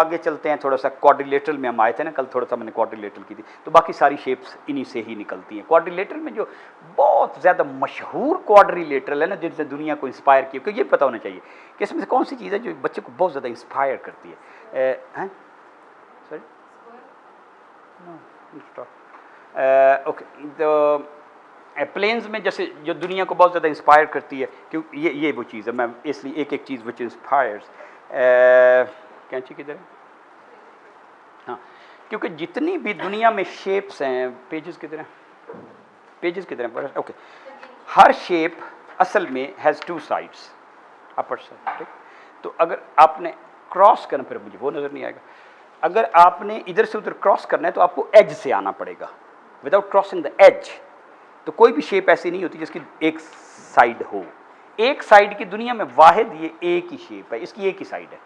आगे चलते हैं, थोड़ा सा क्वाड्रिलेटरल में हम आए थे ना कल, थोड़ा सा मैंने क्वाड्रिलेटरल की थी, तो बाकी सारी शेप्स इन्हीं से ही निकलती हैं। क्वाड्रिलेटरल में जो बहुत ज़्यादा मशहूर क्वाड्रिलेटरल है ना, जिसने दुनिया को इंस्पायर किया, क्योंकि ये पता होना चाहिए कि इसमें से कौन सी चीज़ है जो बच्चे को बहुत ज़्यादा इंस्पायर करती है। सॉरी, ओके, तो प्लेन्स में जैसे जो दुनिया को बहुत ज़्यादा इंस्पायर करती है, क्यों ये वो चीज़ है, मैं इसलिए एक एक चीज़ विच इंस्पायर्स, कैंची किधर है, हाँ, क्योंकि जितनी भी दुनिया में शेप्स हैं, पेजेस किधर हैं, पेजेस किधर हैं, ओके, हर शेप असल में has two sides, upper side, ठीक। तो अगर आपने क्रॉस करना, फिर मुझे वो नज़र नहीं आएगा, अगर आपने इधर से उधर क्रॉस करना है तो आपको एज से आना पड़ेगा, विदाउट क्रॉसिंग द एज। तो कोई भी शेप ऐसी नहीं होती जिसकी एक साइड हो, एक साइड की दुनिया में वाहिद ये एक ही शेप है, इसकी एक ही साइड है।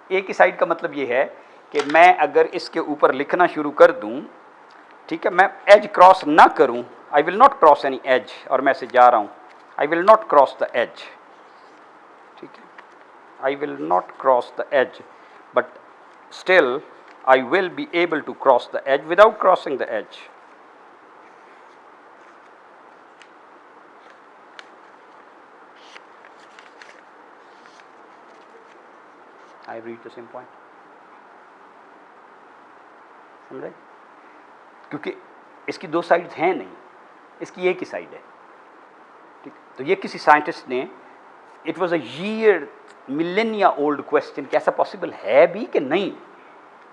एक ही साइड का मतलब ये है कि मैं अगर इसके ऊपर लिखना शुरू कर दूं, ठीक है, मैं एज क्रॉस ना करूं, I will not cross any edge, और मैं से जा रहा हूं, I will not cross the edge, ठीक है, I will not cross the edge, but still I will be able to cross the edge without crossing the edge. I read the same point, समझे? क्योंकि इसकी दो sides हैं नहीं, इसकी एक ही साइड है, ठीक। तो ये किसी साइंटिस्ट ने, it was a year millennia old question कि ऐसा पॉसिबल है भी कि नहीं,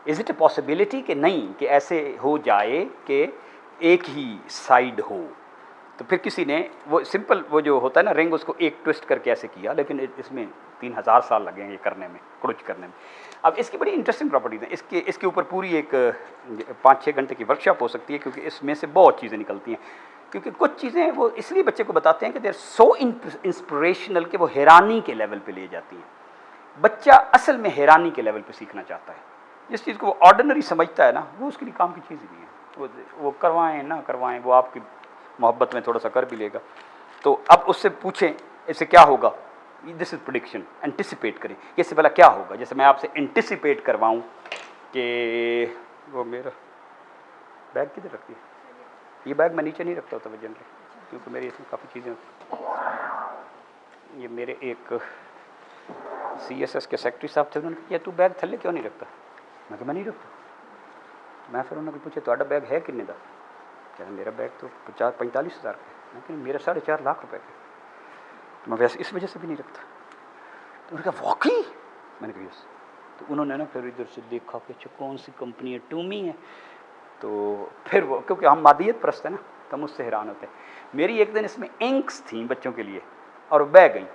इज इट अ पॉसिबिलिटी कि नहीं कि ऐसे हो जाए कि एक ही साइड हो। तो फिर किसी ने वो सिंपल वो जो होता है ना रिंग, उसको एक ट्विस्ट करके ऐसे किया, लेकिन इसमें 3000 साल लगे हैं ये करने में, क्रुच करने में। अब इसकी बड़ी इंटरेस्टिंग प्रॉपर्टीज हैं, इसके ऊपर पूरी एक 5-6 घंटे की वर्कशॉप हो सकती है, क्योंकि इसमें से बहुत चीज़ें निकलती हैं। क्योंकि कुछ चीज़ें वो इसलिए बच्चे को बताते हैं कि दे आर सो इंस्पिरेशनल कि वो हैरानी के लेवल पे ले जाती हैं। बच्चा असल में हैरानी के लेवल पे सीखना चाहता है। जिस चीज़ को वो ऑर्डिनरी समझता है ना, वो उसके लिए काम की चीज़ ही नहीं है। वो करवाएं ना करवाएं, वो आपकी मोहब्बत में थोड़ा सा कर भी लेगा। तो अब उससे पूछें इससे क्या होगा, दिस इज प्रेडिक्शन, एंटिसिपेट करें, इससे पहला क्या होगा। जैसे मैं आपसे एंटिसिपेट करवाऊं कि वो मेरा बैग किधर रखती है, ये बैग मैं नीचे नहीं रखता होता जनरली, क्योंकि मेरी इसमें काफ़ी चीज़ें होती। ये मेरे एक CSS के सेक्रेटरी साहब थे, उन्होंने कहा तू बैग थल्ले क्यों नहीं रखता, मैं कहा मैं नहीं रखता। मैं फिर उन्होंने पूछा ਤੁਹਾਡਾ बैग है किन्ने का, क्या मेरा बैग तो 45 हज़ार का है, लेकिन मेरा 4.5 लाख रुपए का, तो मैं वैसे इस वजह से भी नहीं रखता। तो उन्होंने कहा वाकई, मैंने कहा यस। तो उन्होंने ना फिर इधर से देखा कि अच्छा कौन सी कंपनी है, टूमी है। तो फिर वो, क्योंकि हम मादियत परस्त है ना, तो हम उससे हैरान होते हैं। मेरी एक दिन इसमें इंक्स थी बच्चों के लिए, और बह गई,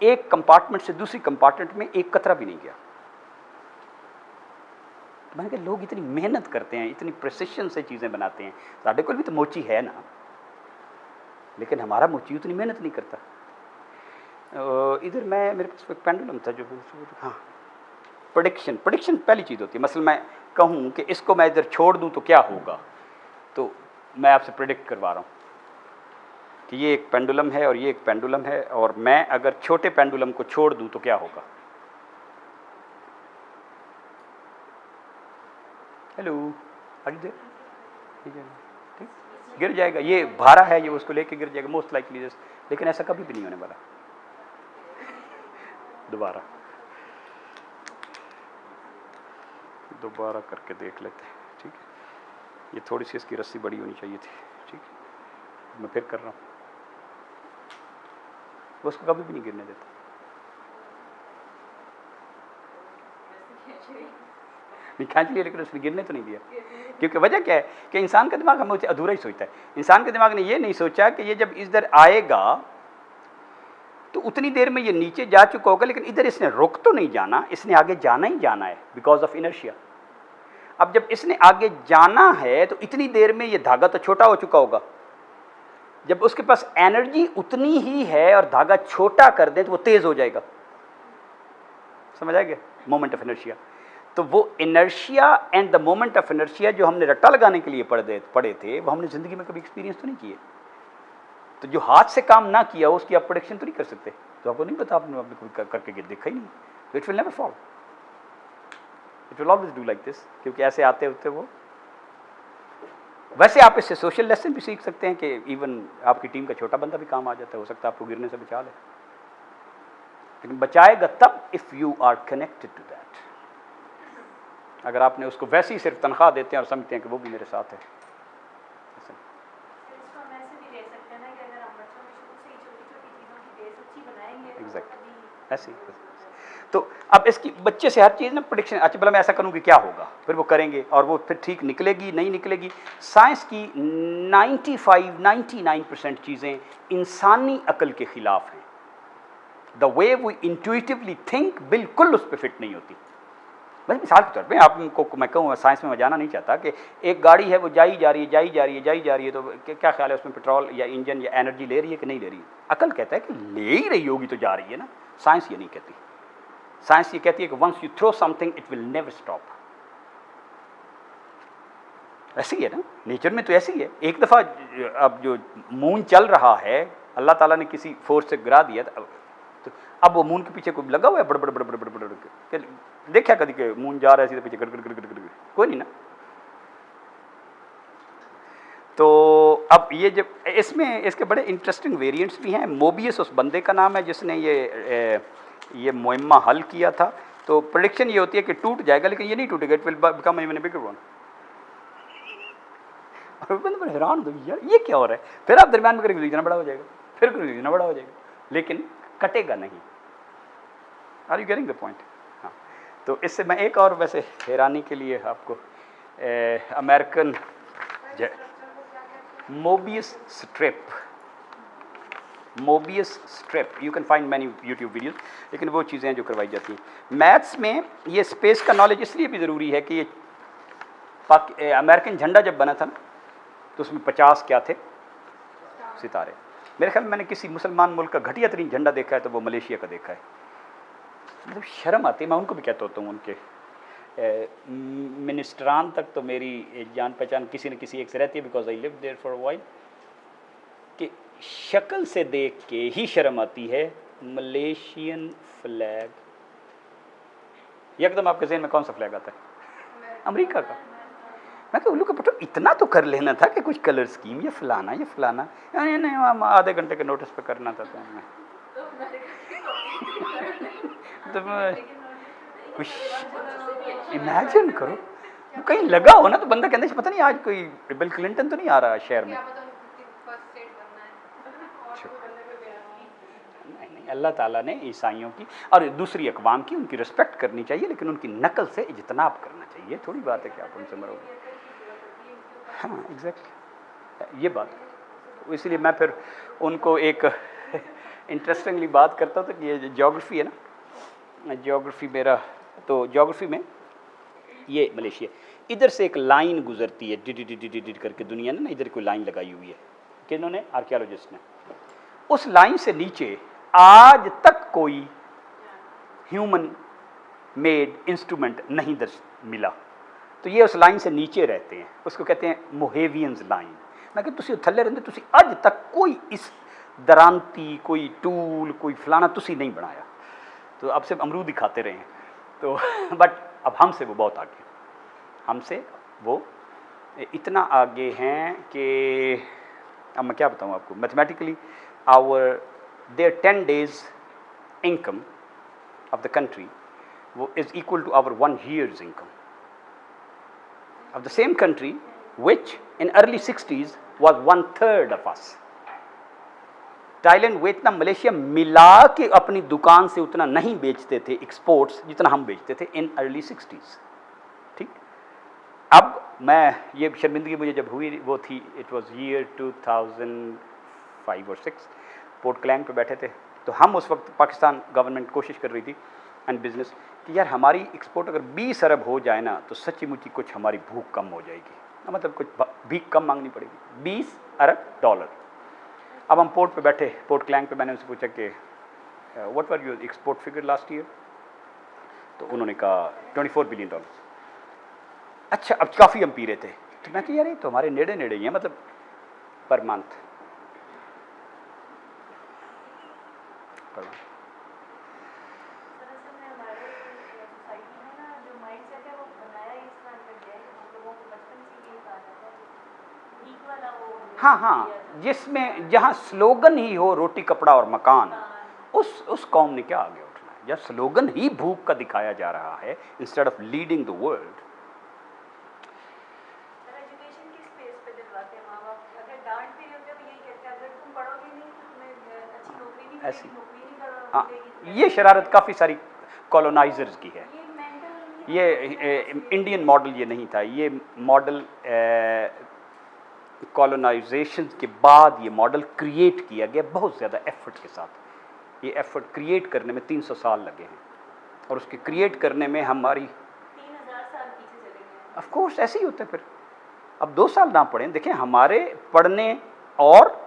एक कंपार्टमेंट से दूसरी कंपार्टमेंट में एक कतरा भी नहीं गया। तो मैंने कहा लोग इतनी मेहनत करते हैं, इतनी प्रिसिशन से चीज़ें बनाते हैं, साढ़े को भी तो मोची है ना, लेकिन हमारा मोची उतनी मेहनत नहीं करता। इधर मैं मेरे पास एक पेंडुलम था जो, हाँ, प्रेडिक्शन पहली चीज़ होती है। मसलन मैं कहूँ कि इसको मैं इधर छोड़ दूँ तो क्या होगा, तो मैं आपसे प्रेडिक्ट करवा रहा हूँ कि ये एक पेंडुलम है और ये एक पेंडुलम है, और मैं अगर छोटे पेंडुलम को छोड़ दूँ तो क्या होगा। हेलो, ठीक, गिर जाएगा, ये भारा है, ये उसको लेके गिर जाएगा मोस्ट लाइकली, लेकिन ऐसा कभी भी नहीं होने वाला। दोबारा करके देख लेते हैं, ठीक है। ये थोड़ी सी इसकी रस्सी बड़ी होनी चाहिए थी, ठीक है। मैं फिर कर रहा हूँ, वो उसको कभी भी नहीं गिरने देता। नहीं खींच लिया, लेकिन उसने गिरने तो नहीं दिया। क्योंकि वजह क्या है कि इंसान का दिमाग हमें अधूरा ही सोचता है। इंसान के दिमाग ने ये नहीं सोचा कि ये जब इधर आएगा तो उतनी देर में ये नीचे जा चुका होगा, लेकिन इधर इसने रुक तो नहीं जाना, इसने आगे जाना ही जाना है बिकॉज ऑफ इनर्शिया। अब जब इसने आगे जाना है तो इतनी देर में ये धागा तो छोटा हो चुका होगा। जब उसके पास एनर्जी उतनी ही है और धागा छोटा कर दें तो वो तेज हो जाएगा। समझ आ गया मोमेंट ऑफ इनर्शिया। तो वो inertia and the moment of inertia जो हमने रट्टा लगाने के लिए पढ़े थे, वो हमने जिंदगी में कभी एक्सपीरियंस तो नहीं किए। तो जो हाथ से काम ना किया उसकी आप प्रेडिक्शन तो नहीं कर सकते। तो आपको नहीं पता, आपने कभी करके देखा ही नहीं, तो it will never fall. It will always do like this, क्योंकि ऐसे आते होते वो। वैसे आप इससे सोशल लेसन भी सीख सकते हैं कि इवन आपकी टीम का छोटा बंदा भी काम आ जाता है, हो सकता है आपको गिरने से बचा ले, लेकिन बचाएगा तब if you are connected to that. अगर आपने उसको वैसे ही सिर्फ तनख्वाह देते हैं और समझते हैं कि वो भी मेरे साथ है। एग्जैक्ट ऐसे ही। तो अब इसकी बच्चे से हर चीज़ ना प्रोडिक्शन, अच्छा भला मैं ऐसा करूँ कि क्या होगा, फिर वो करेंगे और वो फिर ठीक निकलेगी नहीं निकलेगी। साइंस की 99% चीज़ें इंसानी अकल के ख़िलाफ़ हैं। The way we intuitively think बिल्कुल उस पर फिट नहीं होती। बस मिसाल के तौर पे आपको मैं कहूँ, साइंस में मैं जाना नहीं चाहता, कि एक गाड़ी है वो जाई जा रही है, तो क्या ख्याल है उसमें पेट्रोल या इंजन या एनर्जी ले रही है कि नहीं ले रही है? अकल कहता है कि ले ही रही होगी तो जा रही है ना। साइंस ये नहीं कहती। साइंस ये कहती है कि once you throw something it will never stop. ऐसी है ना, नेचर में तो ऐसी है। एक दफ़ा अब जो मून चल रहा है, अल्लाह ताला ने किसी फोर्स से गिरा दिया, तो अब वो मून के पीछे कोई लगा हुआ है बड़ बड़ बड़ बड़ बड़ बड़, देखा कभी के मून जा रहा है सीधे पीछे गड़ गड़ गड़ गड़ गड़, कोई नहीं ना। तो अब ये जब इसमें इसके बड़े इंटरेस्टिंग वेरिएंट्स भी हैं। मोबियस उस बंदे का नाम है जिसने ये मुहिम्मा हल किया था। तो प्रेडिक्शन ये होती है कि टूट जाएगा, लेकिन ये नहीं टूटेगा, it will become even bigger one. और बंदे हैरान हो यार ये क्या हो रहा है, फिर आप दरमियान में करेंगे इतना बड़ा हो जाएगा, फिर करेंगे इतना बड़ा हो जाएगा, लेकिन कटेगा नहीं। Are you getting the point? हाँ। तो इससे मैं एक और वैसे हैरानी के लिए आपको American Mobius strip you can find many YouTube videos, लेकिन वो चीज़ें हैं जो करवाई जाती हैं। मैथ्स में ये स्पेस का नॉलेज इसलिए भी ज़रूरी है कि ये अमेरिकन झंडा जब बना था ना, तो उसमें 50 क्या थे सितारे। मेरे ख्याल में मैंने किसी मुसलमान मुल्क का घटिया तरीन झंडा देखा है तो वो मलेशिया का देखा है। मतलब शर्म आती है, मैं उनको भी कहता होता हूँ, उनके मिनिस्टरान तक तो मेरी जान पहचान किसी न किसी एक से रहती है, because I live there for a while, कि शक्ल से देख के ही शर्म आती है। मलेशियन फ्लैग, एकदम आपके जहन में कौन सा फ्लैग आता है? अमेरिका का। मैं तो उल्लू का पटो इतना तो कर लेना था कि कुछ कलर स्कीम ये फलाना नहीं आधे घंटे के नोटिस पे करना था। तो कुछ इमेजिन करो, कहीं लगा हो ना तो बंदा कहते पता नहीं आज कोई बिल क्लिंटन तो नहीं आ रहा शहर में। नहीं, अल्लाह ताला ने ईसाइयों की और दूसरी अकवाम की उनकी रिस्पेक्ट करनी चाहिए, लेकिन उनकी नकल से इजतनाब करना चाहिए। थोड़ी बात है कि आप उनसे मरोगे। हाँ एग्जैक्टली, ये बात। इसलिए मैं फिर उनको एक इंटरेस्टिंगली बात करता था कि ये ज्योग्राफी है ना, ज्योग्राफी मेरा, तो ज्योग्राफी में ये मलेशिया, इधर से एक लाइन गुजरती है डी करके, दुनिया ने ना इधर कोई लाइन लगाई हुई है, किन्होंने? आर्कियोलॉजिस्ट ने। उस लाइन से नीचे आज तक कोई ह्यूमन मेड इंस्ट्रूमेंट नहीं मिला। तो ये उस लाइन से नीचे रहते हैं, उसको कहते हैं मोहेवियंस लाइन। मैं कि तुसी थल्ले रहंदे, तुसी अज तक कोई इस दरांती, कोई टूल, कोई फलाना तुसी नहीं बनाया, तो अब सिर्फ अमरूद ही खाते रहे हैं। तो बट अब हमसे वो बहुत आगे, हमसे वो इतना आगे हैं कि अब मैं क्या बताऊँ आपको, mathematically our there 10 days income of the country is equal to our 1 year's income of the same country, which in early 60s was 1/3 of us. Thailand, Vietnam, Malaysia मिला के अपनी दुकान से उतना नहीं बेचते थे एक्सपोर्ट्स जितना हम बेचते थे इन अर्ली 60s। ठीक, अब मैं ये शर्मिंदगी मुझे जब हुई वो थी, इट वाज ईयर 2005 और 6, पोर्ट क्लैंग पे बैठे थे, तो हम उस वक्त पाकिस्तान गवर्नमेंट कोशिश कर रही थी एंड बिजनेस कि यार हमारी एक्सपोर्ट अगर 20 अरब हो जाए ना तो सच्ची मुच्ची कुछ हमारी भूख कम हो जाएगी, मतलब कुछ भीख कम मांगनी पड़ेगी। 20 अरब डॉलर। अब हम पोर्ट पे बैठे, पोर्ट क्लैंग पे, मैंने उनसे पूछा कि what were your export figure last year, तो उन्होंने कहा $24 बिलियन। अच्छा, अब काफ़ी हम पी रहे थे, तो मैं कि यार ये तो हमारे नेड़े नेड़े ही हैं, मतलब पर मंथ। हाँ हाँ, जिसमें जहाँ स्लोगन ही हो रोटी कपड़ा और मकान, उस कौम ने क्या आगे उठना है? जब स्लोगन ही भूख का दिखाया जा रहा है instead of leading the world. Education किस बेस पे दिलवाते हैं माँ बाप? अगर डांट भी रहे होते हैं तो यही कहते हैं अगर तुम पढ़ोगे नहीं तो तुम्हें अच्छी नौकरी नहीं ऐसी मिलेगी, नौकरी नहीं हाँ, मिलेगी। ये शरारत काफ़ी सारी कॉलोनाइजर्स की है। ये मेंटल ये इंडियन मॉडल ये नहीं था, ये मॉडल कॉलोनाइजेशन के बाद ये मॉडल क्रिएट किया गया बहुत ज़्यादा एफर्ट के साथ। ये एफर्ट क्रिएट करने में 300 साल लगे हैं और उसके क्रिएट करने में हमारी 3000 साल पीछे चले गए। ऑफ कोर्स ऐसे ही होता है फिर। अब 2 साल ना पढ़ें, देखें हमारे पढ़ने और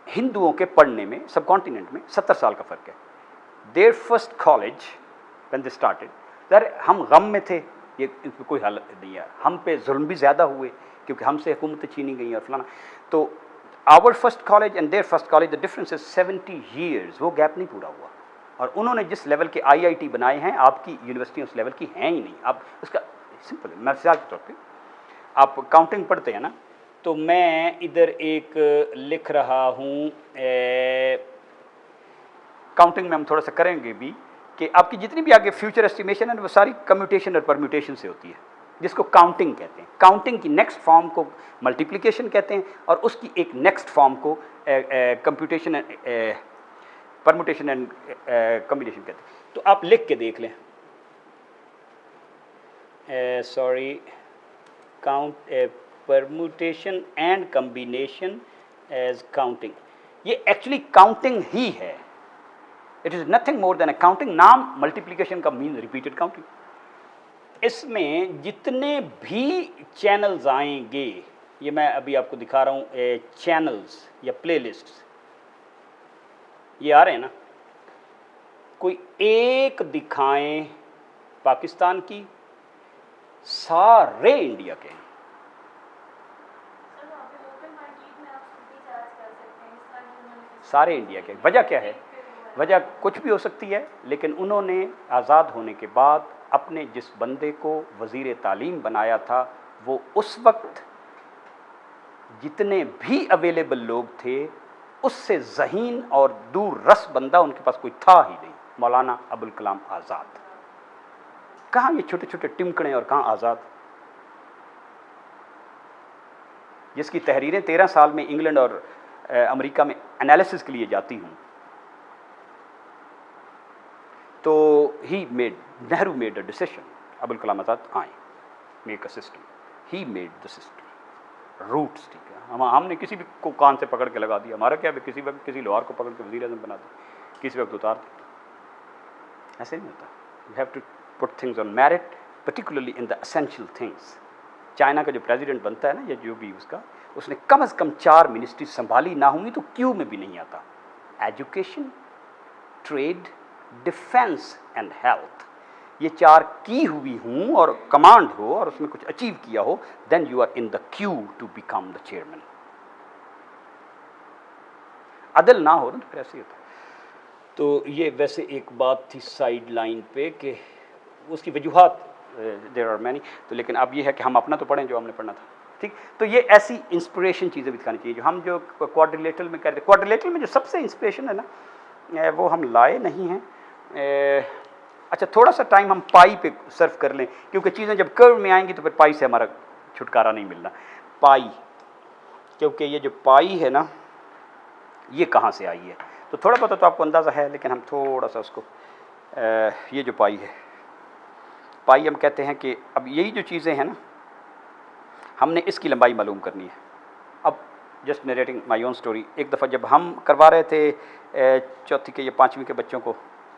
हिंदुओं के पढ़ने में सब कॉन्टिनेंट में 70 साल का फ़र्क है। Their first college when they started, यार हम गम में थे, ये कोई हालत नहीं है, हम पे जुल्म भी ज़्यादा हुए क्योंकि हमसे हुकूमतें छीनी गई और फलाना। तो our first college and their first college the difference is 70 years, वो गैप नहीं पूरा हुआ। और उन्होंने जिस लेवल के आईआईटी बनाए हैं, आपकी यूनिवर्सिटी उस लेवल की हैं ही नहीं। अब उसका सिंपल है, मिसाल के तौर पे आप काउंटिंग पढ़ते हैं ना, तो मैं इधर एक लिख रहा हूँ, काउंटिंग में हम थोड़ा सा करेंगे भी कि आपकी जितनी भी आगे फ्यूचर एस्टिमेशन है वो सारी कम्यूटेशन और परम्यूटेशन से होती है, जिसको काउंटिंग कहते हैं। काउंटिंग की नेक्स्ट फॉर्म को मल्टीप्लिकेशन कहते हैं और उसकी एक नेक्स्ट फॉर्म को कंप्यूटेशन परम्यूटेशन एंड कम्बिनेशन कहते हैं। तो आप लिख के देख लें, sorry, count permutation and combination as counting, ये एक्चुअली काउंटिंग ही है। It is nothing more than a counting. नाम मल्टीप्लिकेशन का मीन रिपीटेड काउंटिंग। इसमें जितने भी चैनल्स आएंगे, ये मैं अभी आपको दिखा रहा हूँ, चैनल्स या प्लेलिस्ट्स ये आ रहे हैं ना, कोई एक दिखाएं पाकिस्तान की, सारे इंडिया के हैं। सारे इंडिया के। वजह क्या है? वजह कुछ भी हो सकती है, लेकिन उन्होंने आज़ाद होने के बाद अपने जिस बंदे को वज़ीर तालीम बनाया था, वो उस वक्त जितने भी अवेलेबल लोग थे उससे ज़हीन और दूर रस बंदा उनके पास कोई था ही नहीं, मौलाना अबुल कलाम आज़ाद। कहाँ ये छोटे छोटे टिमकड़े और कहाँ आज़ाद, जिसकी तहरीरें 13 साल में इंग्लैंड और अमेरिका में एनालिसिस के लिए जाती हूँ। तो he made, Nehru made a decision, Abul Kalam Azad आए, make a system, he made the system, roots. ठीक है, हमने किसी भी को कान से पकड़ के लगा दिया, हमारा क्या है, किसी वक्त किसी लोहार को पकड़ के वज़ीर आज़म बना दिया, किसी वक्त उतार दिया। ऐसे नहीं होता। You have to put things on merit, particularly in the essential things. China का जो प्रेसिडेंट बनता है ना, या जो भी उसका, उसने कम से कम 4 मिनिस्ट्री संभाली ना हुई तो क्यू में भी नहीं आता। Education, trade, defence and health, ये 4 की हुई हूँ और कमांड हो और उसमें कुछ अचीव किया हो, then you are in the queue to become the chairman. अदल ना हो ना तो फिर ऐसे ही होता। तो ये वैसे एक बात थी साइड लाइन पे कि उसकी वजूहात देयर आर मैनी, तो लेकिन अब ये है कि हम अपना तो पढ़ें जो हमने पढ़ना था। ठीक, तो ये ऐसी इंस्पिरेशन चीज़ें भी दिखानी चाहिए जो हम जो क्वाड्रिलेटरल में करते। क्वाड्रिलेटरल में जो सबसे इंस्पिरेशन है ना, वो हम लाए नहीं हैं। अच्छा, थोड़ा सा टाइम हम पाई पे सर्व कर लें, क्योंकि चीज़ें जब कर्व में आएंगी तो फिर पाई से हमारा छुटकारा नहीं मिलना। पाई, क्योंकि ये जो पाई है ना, ये कहाँ से आई है, तो थोड़ा बहुत तो आपको अंदाज़ा है, लेकिन हम थोड़ा सा उसको, ये जो पाई है, पाई हम कहते हैं कि अब यही जो चीज़ें हैं ना, हमने इसकी लंबाई मालूम करनी है। अब just narrating my own story, एक दफ़ा जब हम करवा रहे थे चौथी के या 5वीं के बच्चों को,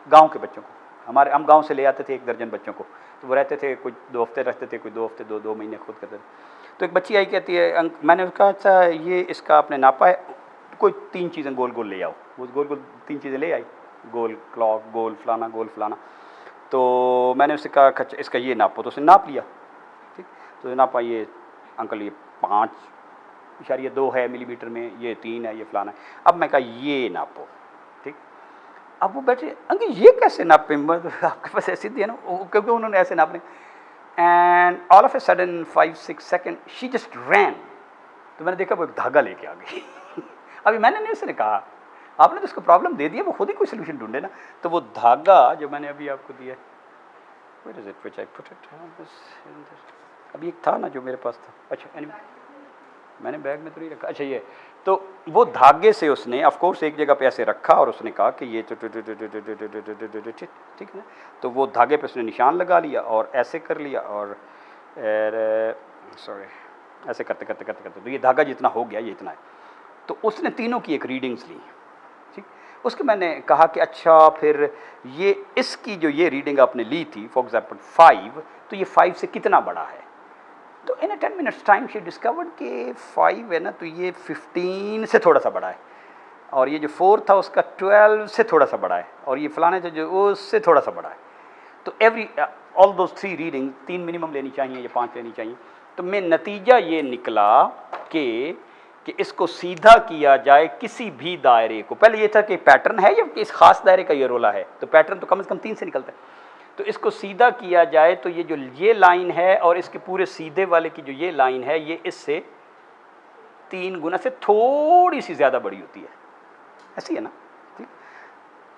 गांव के बच्चों को, हमारे हम गांव से ले आते थे 1 दर्जन बच्चों को, तो वो रहते थे, कोई 2 हफ्ते रहते थे, कोई 2 हफ्ते, 2 महीने खुद करते थे। तो एक बच्ची आई, कहती है मैंने कहा अच्छा ये इसका आपने नापा है, कोई 3 चीज़ें गोल गोल ले आओ। वो गोल गोल 3 चीज़ें ले आई, गोल क्लॉक, गोल फलाना, गोल फलाना। तो मैंने उससे कहा अच्छा इसका ये नापो, तो उसने नाप लिया। ठीक, तो नापा, ये अंकल ये 5.2 है मिलीमीटर में, ये 3 है, ये फलाना है। अब मैं कहा ये नापो। ठीक, अब वो बैठे, अंकल ये कैसे नापे, आपके पास ऐसी थी है ना, क्योंकि उन्होंने ऐसे नापने। And all of a sudden 5-6 second she just ran तो मैंने देखा वो एक धागा लेके आ गई अभी मैंने नहीं उसने कहा, आपने तो उसको प्रॉब्लम दे दिया, वो खुद ही कोई सोल्यूशन ढूंढे ना। तो वो धागा जो मैंने अभी आपको दिया, Where is it which I put it? अभी एक था ना जो मेरे पास था, अच्छा anyway, मैंने बैग में तो नहीं रखा, अच्छा ये, तो वो धागे से उसने ऑफ कोर्स एक जगह पे ऐसे रखा और उसने कहा कि ये ठीक है ना, तो वो धागे पे उसने निशान लगा लिया और ऐसे कर लिया और सॉरी ऐसे करते करते करते करते तो ये धागा जितना हो गया ये इतना है। तो उसने तीनों की एक रीडिंग्स ली, ठीक। उसके मैंने कहा कि अच्छा फिर ये इसकी जो ये रीडिंग आपने ली थी फॉर एग्जाम्पल 5, तो ये 5 से कितना बड़ा है। तो इन 10 मिनट्स टाइम शी डिस्कवर्ड कि 5 है ना, तो ये 15 से थोड़ा सा बड़ा है, और ये जो 4 था उसका 12 से थोड़ा सा बड़ा है, और ये फलाने थे जो उससे थोड़ा सा बड़ा है। तो every all those 3 reading 3 minimum लेनी चाहिए या 5 लेनी चाहिए। तो मैं नतीजा ये निकला कि इसको सीधा किया जाए किसी भी दायरे को, पहले ये था कि पैटर्न है या इस खास दायरे का ये रोला है, तो पैटर्न तो कम से कम 3 से निकलता है। तो इसको सीधा किया जाए तो ये जो ये लाइन है और इसके पूरे सीधे वाले की जो ये लाइन है ये इससे 3 गुना से थोड़ी सी ज़्यादा बड़ी होती है, ऐसी है ना, ठीक।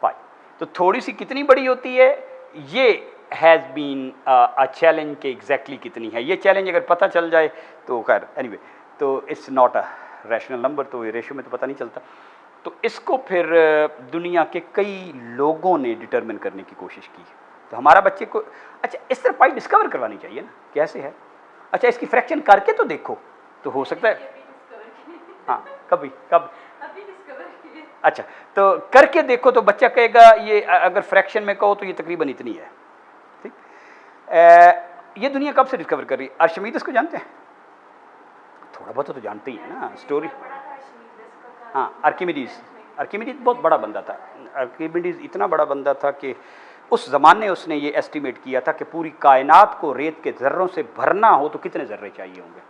पाई तो थोड़ी सी कितनी बड़ी होती है, ये हैज़ बीन अ चैलेंज के एग्जैक्टली कितनी है, ये चैलेंज अगर पता चल जाए तो खैर एनीवे, तो it's not a rational number, तो ये रेशियो में तो पता नहीं चलता। तो इसको फिर दुनिया के कई लोगों ने डिटरमिन करने की कोशिश की। तो हमारा बच्चे को अच्छा इस तरह पाई डिस्कवर करवानी चाहिए ना, कैसे है, अच्छा इसकी फ्रैक्शन करके तो देखो, तो हो सकता है हाँ कभी कब अच्छा तो करके देखो तो बच्चा कहेगा ये अगर फ्रैक्शन में कहो तो ये तकरीबन इतनी है, ठीक। ये दुनिया कब से डिस्कवर कर रही है, आर्शिमीदेस को जानते हैं, थोड़ा बहुत तो जानते ही है ना स्टोरी। हाँ आर्किमिडीज बहुत बड़ा बंदा था। आर्किमिडीज इतना बड़ा बंदा था कि उस ज़माने उसने ये एस्टिमेट किया था कि पूरी कायनात को रेत के ज़र्रों से भरना हो तो कितने ज़र्रे चाहिए होंगे,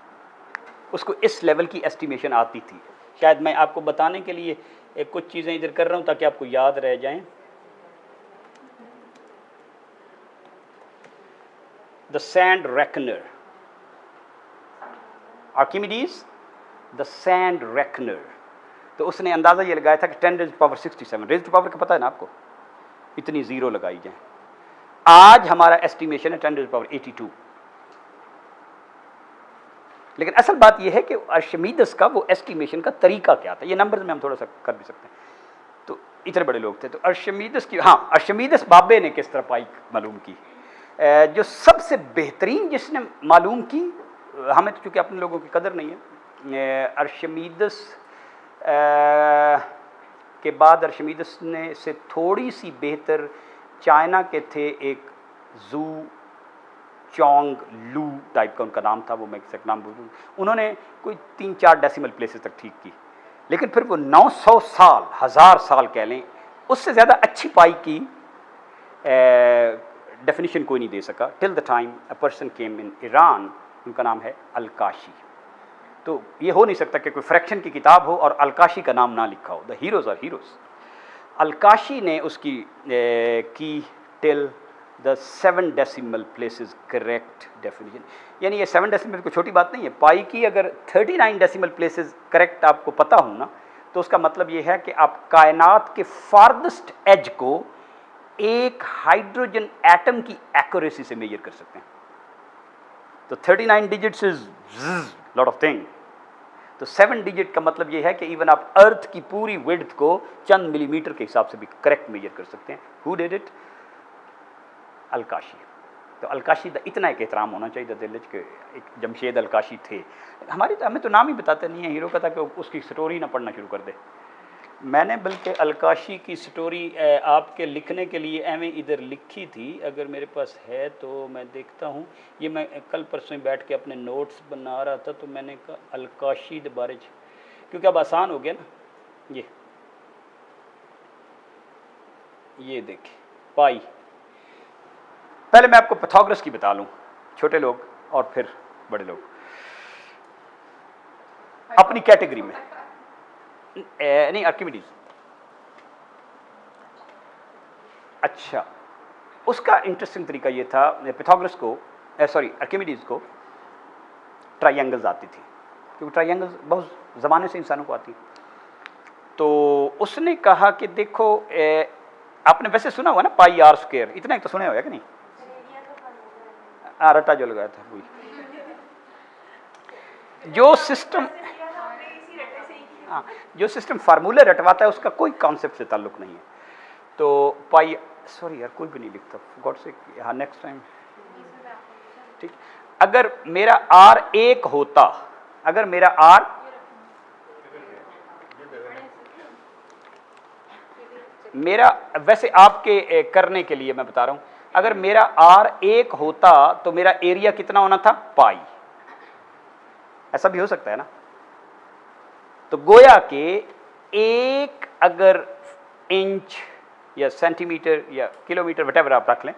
उसको इस लेवल की एस्टिमेशन आती थी। शायद मैं आपको बताने के लिए कुछ चीज़ें इधर कर रहा हूँ ताकि आपको याद रह जाएं। The sand reckoner, Archimedes the sand reckoner, तो उसने अंदाज़ा ये लगाया था कि 10 raise to power 67, raise to power का पता है ना आपको, इतनी ज़ीरो लगाई जाए। आज हमारा एस्टिमेशन है 10 रेज़ टू पावर 82। लेकिन असल बात यह है कि आर्शिमीदेस का वो एस्टिमेशन का तरीका क्या था, ये नंबर्स में हम थोड़ा सा कर भी सकते हैं। तो इतने बड़े लोग थे, तो आर्शिमीदेस की, हाँ आर्शिमीदेस बाबे ने किस तरह पाई मालूम की, जो सबसे बेहतरीन जिसने मालूम की, हमें तो चूँकि अपने लोगों की कदर नहीं है, आर्शिमीदेस के बाद आर्शिमीदेस ने से थोड़ी सी बेहतर चाइना के थे एक जू चोंग लू टाइप का उनका नाम था, वो मैं एग्जैक्ट नाम बोलूँ, उन्होंने कोई 3-4 डेसिमल प्लेसेस तक ठीक की। लेकिन फिर वो 900 साल 1000 साल कह लें उससे ज़्यादा अच्छी पाई की डेफिनेशन कोई नहीं दे सका till the time a person came in Iran, उनका नाम है अलकाशी। तो ये हो नहीं सकता कि कोई फ्रैक्शन की किताब हो और अलकाशी का नाम ना लिखा हो, द हीरोज़ आर हीरोज़। अलकाशी ने उसकी की till the 7 decimal places correct definition, यानी ये 7 डेसिमल कोई छोटी बात नहीं है। पाई की अगर 39 डेसिमल प्लेसेस करेक्ट आपको पता हो ना, तो उसका मतलब ये है कि आप कायनात के फार्देस्ट एज को एक हाइड्रोजन एटम की एक्यूरेसी से मेजर कर सकते हैं। तो 39 digits is lot of thing. तो 7 डिजिट का मतलब ये है कि इवन आप अर्थ की पूरी विड्थ को चंद मिलीमीटर के हिसाब से भी करेक्ट मेजर कर सकते हैं। Who did it? अलकाशी। तो अलकाशी का इतना एक एहतराम होना चाहिए दिल के, एक जमशेद अलकाशी थे हमारी, तो हमें तो नाम ही बताते नहीं है हीरो का था कि उसकी स्टोरी ना पढ़ना शुरू कर दे। मैंने बल्कि अलकाशी की स्टोरी आपके लिखने के लिए एवं इधर लिखी थी, अगर मेरे पास है तो मैं देखता हूँ। ये मैं कल परसों बैठ के अपने नोट्स बना रहा था, तो मैंने कहा अलकाशी के बारे, क्योंकि अब आसान हो गया ना। ये देखें पाई, पहले मैं आपको पैथागोरस की बता लूँ, छोटे लोग और फिर बड़े लोग अपनी कैटेगरी में। नहीं आर्किमिडीज, अच्छा उसका इंटरेस्टिंग तरीका ये था, पैथागोरस को आर्किमिडीज को ट्रायंगल्स आती थी, क्योंकि ट्रायंगल्स बहुत ज़माने से इंसानों को आती हैं। तो उसने कहा कि देखो आपने वैसे सुना हुआ ना पाई आर स्क्वायर, इतना ही तो सुना होगा कि नहीं? एरिया तो फार्मूला है। रटा जो लगाया था वही जो सिस्टम, हमने इसी रटे से ही किया। हाँ, जो सिस्टम फार्मूले रटवाता है उसका कोई कॉन्सेप्ट से ताल्लुक नहीं है। तो पाई, सॉरी यार कोई भी नहीं लिखता गॉड से, हाँ नेक्स्ट टाइम ठीक। अगर मेरा आर 1 होता, अगर मेरा आर मेरा वैसे आपके करने के लिए मैं बता रहा हूं, अगर मेरा आर 1 होता तो मेरा एरिया कितना होना था? पाई। ऐसा भी हो सकता है ना। तो गोया के एक अगर इंच या सेंटीमीटर या किलोमीटर वटेवर आप रख लें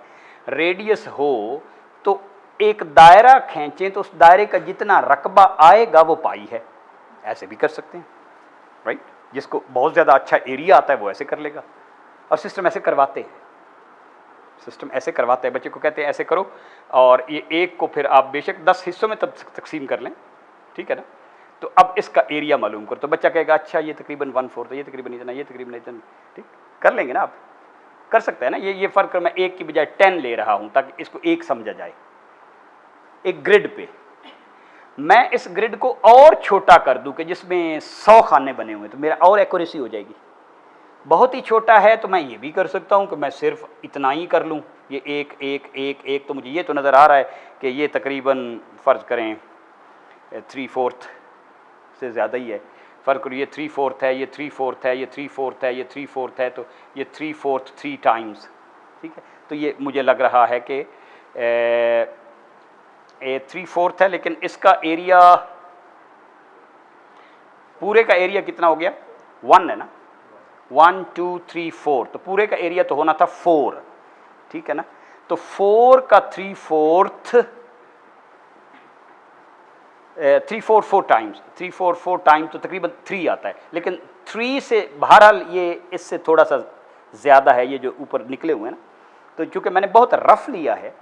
रेडियस हो, तो एक दायरा खींचें तो उस दायरे का जितना रकबा आएगा वो पाई है। ऐसे भी कर सकते हैं, राइट। जिसको बहुत ज़्यादा अच्छा एरिया आता है वो ऐसे कर लेगा, और सिस्टम ऐसे करवाते हैं, सिस्टम ऐसे करवाते हैं। बच्चे को कहते हैं ऐसे करो, और ये एक को फिर आप बेशक 10 हिस्सों में तब तकसीम कर लें, ठीक है ना। तो अब इसका एरिया मालूम करो, तो बच्चा कहेगा अच्छा ये तकरीबन 1/4 है, ये तकरीबन इतना, ये तकरीबन इतना, ठीक कर लेंगे ना। आप कर सकते हैं ना। ये फ़र्क मैं 1 की बजाय 10 ले रहा हूँ ताकि इसको एक समझा जाए। एक ग्रिड पे मैं इस ग्रिड को और छोटा कर दूं कि जिसमें 100 खाने बने हुए, तो मेरा और एक्यूरेसी हो जाएगी। बहुत ही छोटा है तो मैं ये भी कर सकता हूं कि मैं सिर्फ इतना ही कर लूं, ये एक एक एक एक, तो मुझे ये तो नज़र आ रहा है कि ये तकरीबन फ़र्ज़ करें 3/4 से ज़्यादा ही है। फ़र्क करो ये 3/4 है, ये 3/4 है, ये 3/4 है, ये 3/4 है, तो ये 3/4 3 टाइम्स, ठीक है। तो ये मुझे लग रहा है कि 3/4 है, लेकिन इसका एरिया, पूरे का एरिया कितना हो गया? 1 है ना, 1 2 3 4, तो पूरे का एरिया तो होना था 4, ठीक है ना। तो 4 का 3/4 टाइम्स, 3/4 टाइम्स तो तकरीबन 3 आता है, लेकिन 3 से बहरहाल ये इससे थोड़ा सा ज़्यादा है, ये जो ऊपर निकले हुए हैं ना। तो चूँकि मैंने बहुत रफ लिया है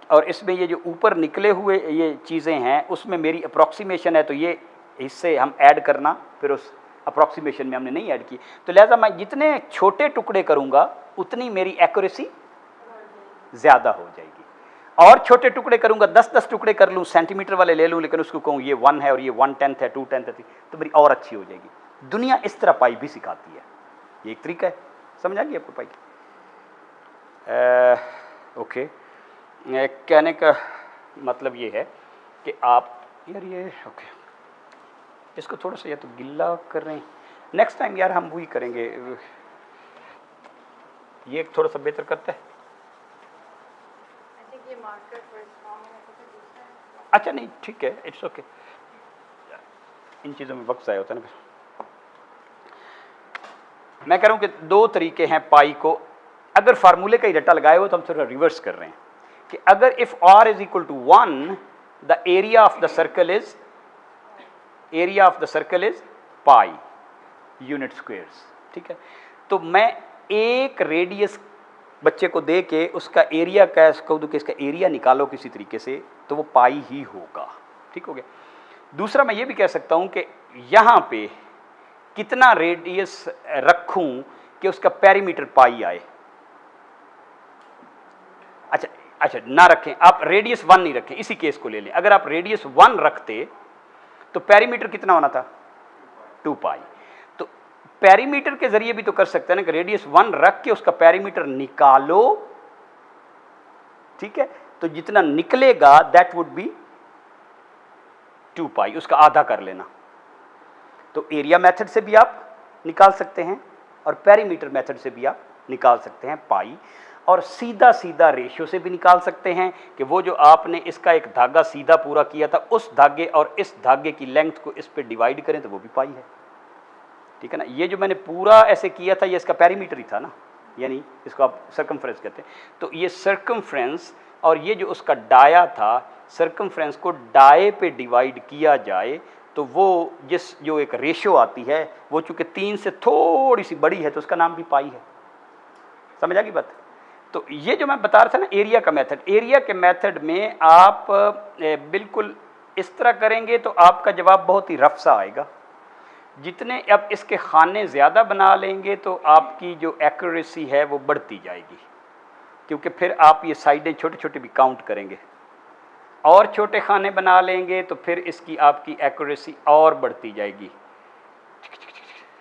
और इसमें ये जो ऊपर निकले हुए ये चीज़ें हैं उसमें मेरी अप्रॉक्सीमेशन है, तो ये इससे हम ऐड करना फिर उस अप्रॉक्सीमेशन में हमने नहीं ऐड की। तो लिहाजा मैं जितने छोटे टुकड़े करूँगा उतनी मेरी एक्यूरेसी ज़्यादा हो जाएगी, और छोटे टुकड़े करूँगा 10-10 टुकड़े कर लूँ, सेंटीमीटर वाले ले लूँ, लेकिन उसको कहूँ ये 1 है और ये 1/10 है, 2/10 है, तो मेरी और अच्छी हो जाएगी। दुनिया इस तरह पाई भी सिखाती है, ये एक तरीका है। समझ आ गई आपको पाई? ओके, कहने का मतलब ये है कि आप यार ये ओके, इसको थोड़ा सा या तो गिल्ला कर रहे हैं, नेक्स्ट टाइम यार हम वही करेंगे, ये थोड़ा सा बेहतर करता है। अच्छा नहीं ठीक है, इट्स ओके, इन चीज़ों में वक्त ज़ाया होता है ना। फिर मैं कह रहा हूँ कि 2 तरीके हैं पाई को, अगर फार्मूले का ही रट्टा लगाए हो तो हम थोड़ा रिवर्स कर रहे हैं कि अगर if r is equal to 1 the area of the circle is pi unit squares, ठीक है। तो मैं एक रेडियस बच्चे को दे के उसका एरिया कैसे कहूँ कि इसका एरिया निकालो किसी तरीके से, तो वो पाई ही होगा, ठीक हो गया। दूसरा मैं ये भी कह सकता हूँ कि यहाँ पे कितना रेडियस रखूँ कि उसका पेरीमीटर पाई आए। अच्छा ना रखें आप, रेडियस 1 नहीं रखें, इसी केस को ले लें। अगर आप रेडियस 1 रखते तो पेरीमीटर कितना होना था? 2 पाई। तो पेरीमीटर के जरिए भी तो कर सकते हैं ना कि रेडियस 1 रख के उसका पेरीमीटर निकालो, ठीक है। तो जितना निकलेगा दैट वुड बी 2 पाई, उसका आधा कर लेना। तो एरिया मेथड से भी आप निकाल सकते हैं और पेरीमीटर मेथड से भी आप निकाल सकते हैं पाई, और सीधा सीधा रेशियो से भी निकाल सकते हैं कि वो जो आपने इसका एक धागा सीधा पूरा किया था उस धागे और इस धागे की लेंथ को इस पे डिवाइड करें तो वो भी पाई है, ठीक है ना। ये जो मैंने पूरा ऐसे किया था ये इसका पेरीमीटर ही था ना, यानी इसको आप सर्कमफ्रेंस कहते हैं। तो ये सर्कमफ्रेंस और ये जो उसका डाया था, सर्कमफ्रेंस को डाये पे डिवाइड किया जाए तो वो जो एक रेशियो आती है वो चूँकि 3 से थोड़ी सी बड़ी है तो उसका नाम भी पाई है। समझ आ गई बात? तो ये जो मैं बता रहा था ना एरिया का मेथड, एरिया के मेथड में आप बिल्कुल इस तरह करेंगे तो आपका जवाब बहुत ही रफ सा आएगा। जितने अब इसके खाने ज़्यादा बना लेंगे तो आपकी जो एक्यूरेसी है वो बढ़ती जाएगी, क्योंकि फिर आप ये साइडें छोटे छोटे भी काउंट करेंगे, और छोटे खाने बना लेंगे तो फिर इसकी आपकी एक्यूरेसी और बढ़ती जाएगी,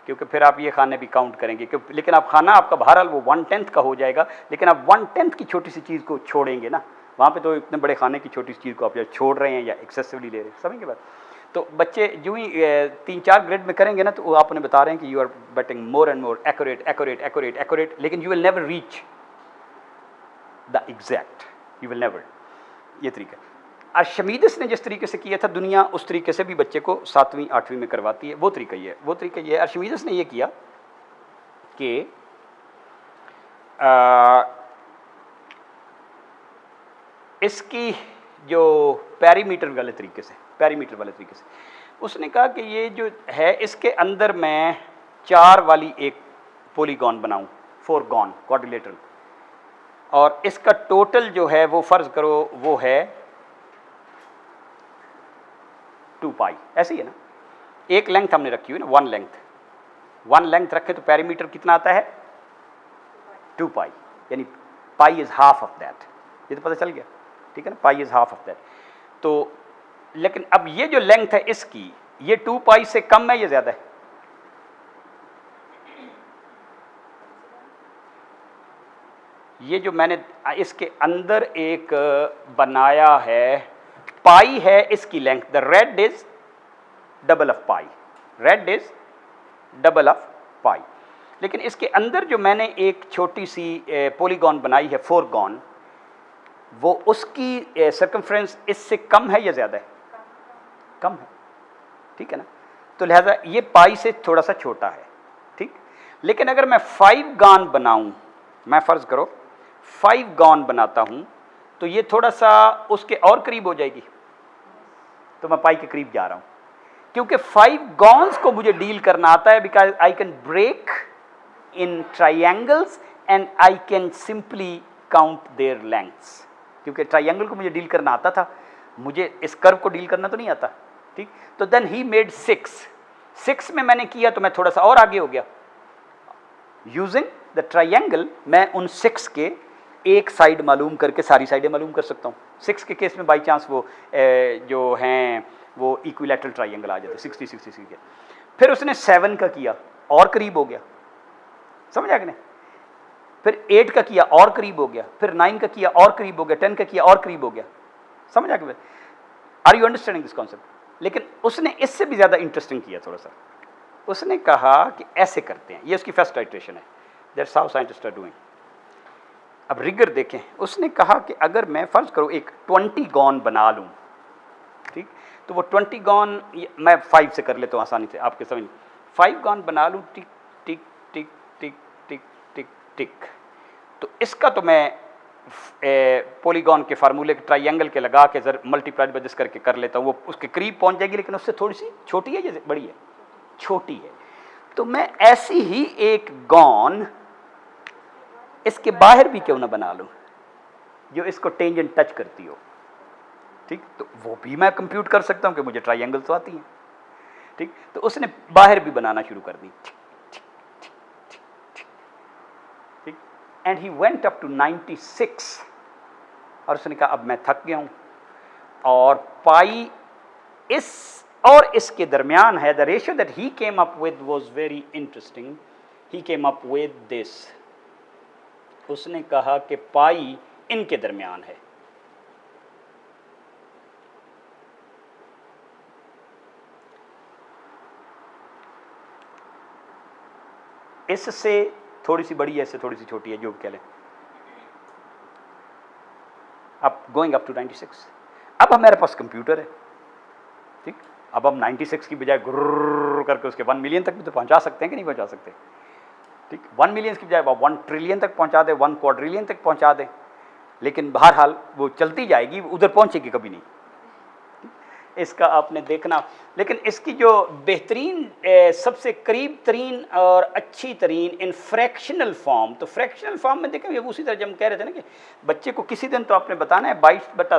क्योंकि फिर आप ये खाने भी काउंट करेंगे। क्योंकि लेकिन आप खाना आपका बहरहाल वो 1/10 का हो जाएगा, लेकिन आप 1/10 की छोटी सी चीज़ को छोड़ेंगे ना, वहाँ पे तो इतने बड़े खाने की छोटी सी चीज़ को आप या छोड़ रहे हैं या एक्सेसिवली ले रहे हैं, समझ के बाद। तो बच्चे जो ही 3-4 ग्रेड में करेंगे ना, तो वो आपने बता रहे हैं कि you are getting more and more accurate accurate accurate accurate, लेकिन you will never reach the exact, you will never. ये तरीका अर्शमीदस ने जिस तरीके से किया था, दुनिया उस तरीके से भी बच्चे को 7वीं 8वीं में करवाती है। वो तरीका ये है, वो तरीका ये है। अर्शमीदस ने ये किया कि इसकी जो पैरीमीटर वाले तरीके से उसने कहा कि ये जो है इसके अंदर मैं 4 वाली एक पॉलीगॉन बनाऊं, 4 गॉन क्वाड्रिलेटरल, और इसका टोटल जो है वो फ़र्ज़ करो वो है 2 पाई, ऐसे ही है ना। एक लेंथ हमने रखी हुई ना, 1 लेंथ रखे तो पैरीमीटर कितना आता है 2 पाई, यानी पाई इज़ हाफ ऑफ दैट। ये तो पता चल गया, ठीक है ना, पाई इज़ हाफ ऑफ दैट। तो लेकिन अब ये जो लेंथ है इसकी, ये 2 पाई से कम है या ज़्यादा है? ये जो मैंने इसके अंदर एक बनाया है, पाई है इसकी length, the red is double of pi, red is double of pi. लेकिन इसके अंदर जो मैंने एक छोटी सी पॉलीगॉन बनाई है 4 गॉन, वो उसकी सर्कमफ्रेंस इससे कम है या ज़्यादा है? कम है, ठीक है ना। तो लिहाजा ये पाई से थोड़ा सा छोटा है, ठीक। लेकिन अगर मैं 5 गॉन बनाऊं, मैं फ़र्ज़ करो 5 गॉन बनाता हूं, तो ये थोड़ा सा उसके और करीब हो जाएगी, तो मैं पाई के करीब जा रहा हूं, क्योंकि 5 गॉन्स को मुझे डील करना आता है, because I can break in triangles and I can simply count their lengths. क्योंकि ट्राइंगल को मुझे डील करना आता था, मुझे इस कर्व को डील करना तो नहीं आता, ठीक। तो देन ही मेड 6 में मैंने किया तो मैं थोड़ा सा और आगे हो गया। यूजिंग द ट्राइंगल मैं उन 6 के एक साइड मालूम करके सारी साइडें मालूम कर सकता हूँ। 6 के केस में बाई चांस वो जो हैं वो इक्विलैटरल ट्राइंगल आ जाते, 60-60 के। फिर उसने 7 का किया, और करीब हो गया, समझ आ गया? फिर 8 का किया, और करीब हो गया। फिर 9 का किया, और करीब हो गया। 10 का किया, और करीब हो गया। समझ आ गया? Are you understanding this concept? लेकिन उसने इससे भी ज़्यादा इंटरेस्टिंग किया थोड़ा सा। उसने कहा कि ऐसे करते हैं, ये उसकी फर्स्ट आइट्रेशन है, that's how scientist are doing. अब रिगर देखें, उसने कहा कि अगर मैं फ़र्ज़ करो एक 20 गॉन बना लूँ, ठीक, तो वो 20 गॉन मैं 5 से कर लेता हूँ आसानी से, आपके समझ। 5 गॉन बना लूँ, टिक टिक टिक टिक टिक टिक टिक, तो इसका तो मैं पॉलीगॉन के फार्मूले के ट्राइंगल के लगा के जर मल्टीप्लाइड बाय दिस करके कर लेता हूँ, वो उसके करीब पहुँच जाएगी, लेकिन उससे थोड़ी सी छोटी है या बड़ी है? छोटी है। तो मैं ऐसी ही एक गॉन इसके बाहर भी क्यों ना बना लूं, जो इसको टेंजेंट टच करती हो, ठीक। तो वो भी मैं कंप्यूट कर सकता हूं कि मुझे ट्राइंगल तो आती हैं, ठीक। तो उसने बाहर भी बनाना शुरू कर दी, ठीक। And he went up to 96, और उसने कहा अब मैं थक गया हूं, और पाई इस और इसके दरमियान है। The ratio that he came up with was very interesting. He came up with this, उसने कहा कि पाई इनके दरमियान है। इससे थोड़ी सी बड़ी है, इससे थोड़ी सी छोटी है, जो कह लें। अब गोइंग अप टू 96, अब हमारे पास कंप्यूटर है, ठीक। अब हम 96 की बजाय गुर्र करके उसके 1 मिलियन तक भी तो पहुंचा सकते हैं कि नहीं पहुंचा सकते, ठीक। 1 मिलियन की बजाय 1 ट्रिलियन तक पहुंचा दे, 1 क्वाड्रिलियन तक पहुंचा दे, लेकिन बहरहाल वो चलती जाएगी, उधर पहुंचेगी कभी नहीं। इसका आपने देखना, लेकिन इसकी जो बेहतरीन सबसे करीब तरीन और अच्छी तरीन इन फ्रैक्शनल फॉर्म, तो फ्रैक्शनल फॉर्म में देखें, उसी तरह जब हम कह रहे थे ना कि बच्चे को किसी दिन तो आपने बताना है 22/7